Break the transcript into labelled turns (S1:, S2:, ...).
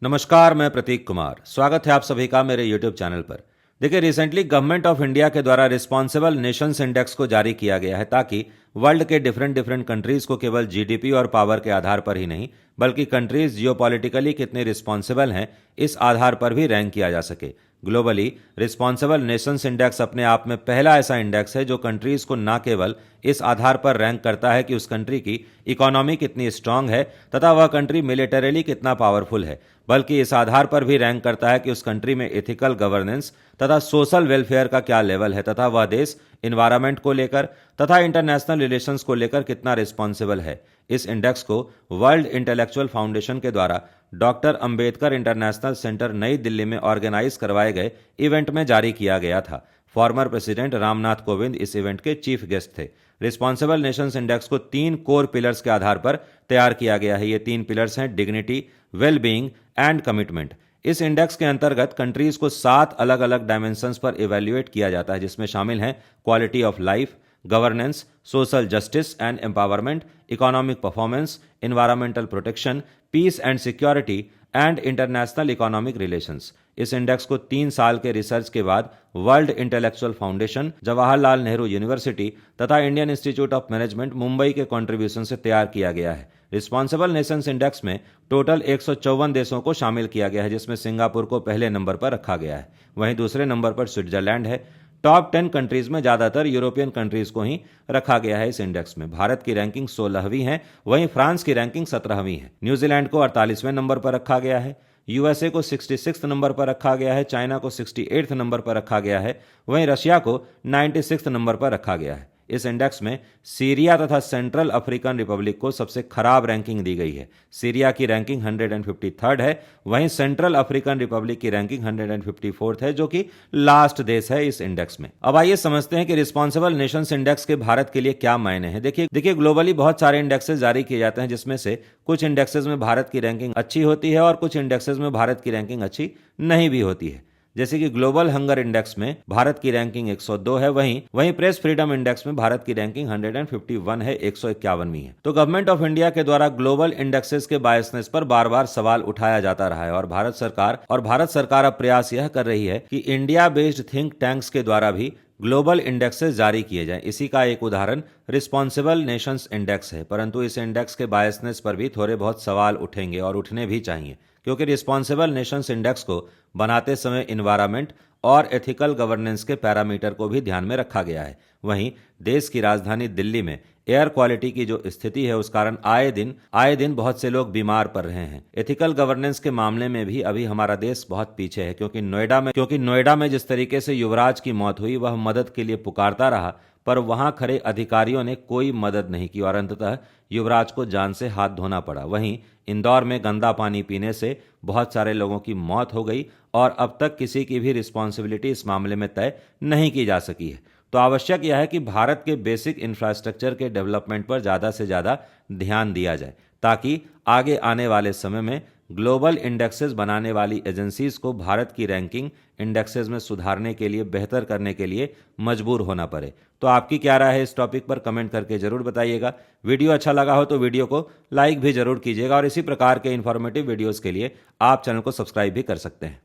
S1: नमस्कार, मैं प्रतीक कुमार। स्वागत है आप सभी का मेरे YouTube चैनल पर। देखिए, रिसेंटली गवर्नमेंट ऑफ इंडिया के द्वारा रिस्पॉन्सिबल नेशंस इंडेक्स को जारी किया गया है ताकि वर्ल्ड के डिफरेंट डिफरेंट कंट्रीज को केवल जीडीपी और पावर के आधार पर ही नहीं, बल्कि कंट्रीज जियोपॉलिटिकली कितने रिस्पॉन्सिबल हैं, इस आधार पर भी रैंक किया जा सके। ग्लोबली रिस्पॉन्सिबल नेशंस इंडेक्स अपने आप में पहला ऐसा इंडेक्स है जो कंट्रीज को न केवल इस आधार पर रैंक करता है कि उस कंट्री की इकोनॉमी कितनी स्ट्रांग है तथा वह कंट्री मिलिटरीली कितना पावरफुल है, बल्कि इस आधार पर भी रैंक करता है कि उस कंट्री में एथिकल गवर्नेंस तथा सोशल वेलफेयर का क्या लेवल है तथा वह देश इन्वायरमेंट को लेकर तथा इंटरनेशनल रिलेशंस को लेकर कितना रिस्पॉन्सिबल है। इस इंडेक्स को वर्ल्ड इंटेलेक्चुअल फाउंडेशन के द्वारा डॉक्टर अंबेडकर इंटरनेशनल सेंटर नई दिल्ली में ऑर्गेनाइज करवाए गए इवेंट में जारी किया गया था। फॉर्मर प्रेसिडेंट रामनाथ कोविंद इस इवेंट के चीफ गेस्ट थे। रिस्पॉन्सिबल नेशंस इंडेक्स को 3 कोर पिलर्स के आधार पर तैयार किया गया है। ये 3 पिलर्स हैं: dignity, well being and commitment. इस इंडेक्स के अंतर्गत कंट्रीज को 7 अलग अलग डायमेंशंस पर इवेल्युएट किया जाता है, जिसमें शामिल हैं quality of life, governance, social justice and empowerment, economic performance, environmental protection, peace and security and international economic relations. इस इंडेक्स को 3 साल के रिसर्च के बाद world intellectual foundation, Jawaharlal Nehru university तथा Indian institute of management Mumbai के कंट्रीब्यूशन से तैयार किया गया है। रिस्पॉन्सिबल नेशंस इंडेक्स में टोटल 154 देशों को शामिल किया गया है, जिसमें सिंगापुर को पहले नंबर पर रखा गया है। वहीं दूसरे नंबर पर स्विट्जरलैंड है। टॉप 10 कंट्रीज में ज्यादातर यूरोपियन कंट्रीज को ही रखा गया है। इस इंडेक्स में भारत की रैंकिंग 16वीं है, वहीं फ्रांस की रैंकिंग 17वीं है। न्यूजीलैंड को 48वें नंबर पर रखा गया है। यूएसए को 66 नंबर पर रखा गया है। चाइना को 68 नंबर पर रखा गया है। वहीं रशिया को 96 नंबर पर रखा गया है। इस इंडेक्स में सीरिया तथा सेंट्रल अफ्रीकन रिपब्लिक को सबसे खराब रैंकिंग दी गई है। सीरिया की रैंकिंग 153 है, वहीं सेंट्रल अफ्रीकन रिपब्लिक की रैंकिंग 154 है, जो कि लास्ट देश है इस इंडेक्स में। अब आइए समझते हैं कि रिस्पॉन्सिबल नेशंस इंडेक्स के भारत के लिए क्या मायने हैं। देखिए ग्लोबली बहुत सारे इंडेक्सेस जारी किए जाते हैं, जिसमें से कुछ इंडेक्सेस में भारत की रैंकिंग अच्छी होती है और कुछ इंडेक्सेस में भारत की रैंकिंग अच्छी नहीं भी होती है। जैसे कि ग्लोबल हंगर इंडेक्स में भारत की रैंकिंग 102 है, वहीं प्रेस फ्रीडम इंडेक्स में भारत की रैंकिंग 151 है, 151वीं है। तो गवर्नमेंट ऑफ इंडिया के द्वारा ग्लोबल इंडेक्सेस के बायसनेस पर बार बार सवाल उठाया जाता रहा है और भारत सरकार अब प्रयास यह कर रही है कि इंडिया बेस्ड थिंक टैंक्स के द्वारा भी ग्लोबल इंडेक्सेस जारी किए जाएं। इसी का एक उदाहरण रिस्पॉन्सिबल नेशंस इंडेक्स है। परंतु इस इंडेक्स के बायसनेस पर भी थोड़े बहुत सवाल उठेंगे और उठने भी चाहिए, क्योंकि रिस्पॉन्सिबल नेशंस इंडेक्स को बनाते समय इन्वायरमेंट और एथिकल गवर्नेंस के पैरामीटर को भी ध्यान में रखा गया है। वहीं देश की राजधानी दिल्ली में एयर क्वालिटी की जो स्थिति है, उस कारण आए दिन बहुत से लोग बीमार पड़ रहे हैं। एथिकल गवर्नेंस के मामले में भी अभी हमारा देश बहुत पीछे है, क्योंकि नोएडा में जिस तरीके से युवराज की मौत हुई, वह मदद के लिए पुकारता रहा, पर वहां खड़े अधिकारियों ने कोई मदद नहीं की और अंततः युवराज को जान से हाथ धोना पड़ा। वहीं इंदौर में गंदा पानी पीने से बहुत सारे लोगों की मौत हो गई और अब तक किसी की भी रिस्पॉन्सिबिलिटी इस मामले में तय नहीं की जा सकी है। तो आवश्यक यह है कि भारत के बेसिक इंफ्रास्ट्रक्चर के डेवलपमेंट पर ज़्यादा से ज़्यादा ध्यान दिया जाए, ताकि आगे आने वाले समय में ग्लोबल इंडेक्सेस बनाने वाली एजेंसीज को भारत की रैंकिंग इंडेक्सेस में सुधारने के लिए, बेहतर करने के लिए मजबूर होना पड़े। तो आपकी क्या राय है इस टॉपिक पर, कमेंट करके जरूर बताइएगा। वीडियो अच्छा लगा हो तो वीडियो को लाइक भी जरूर कीजिएगा और इसी प्रकार के इंफॉर्मेटिव वीडियोस के लिए आप चैनल को सब्सक्राइब भी कर सकते हैं।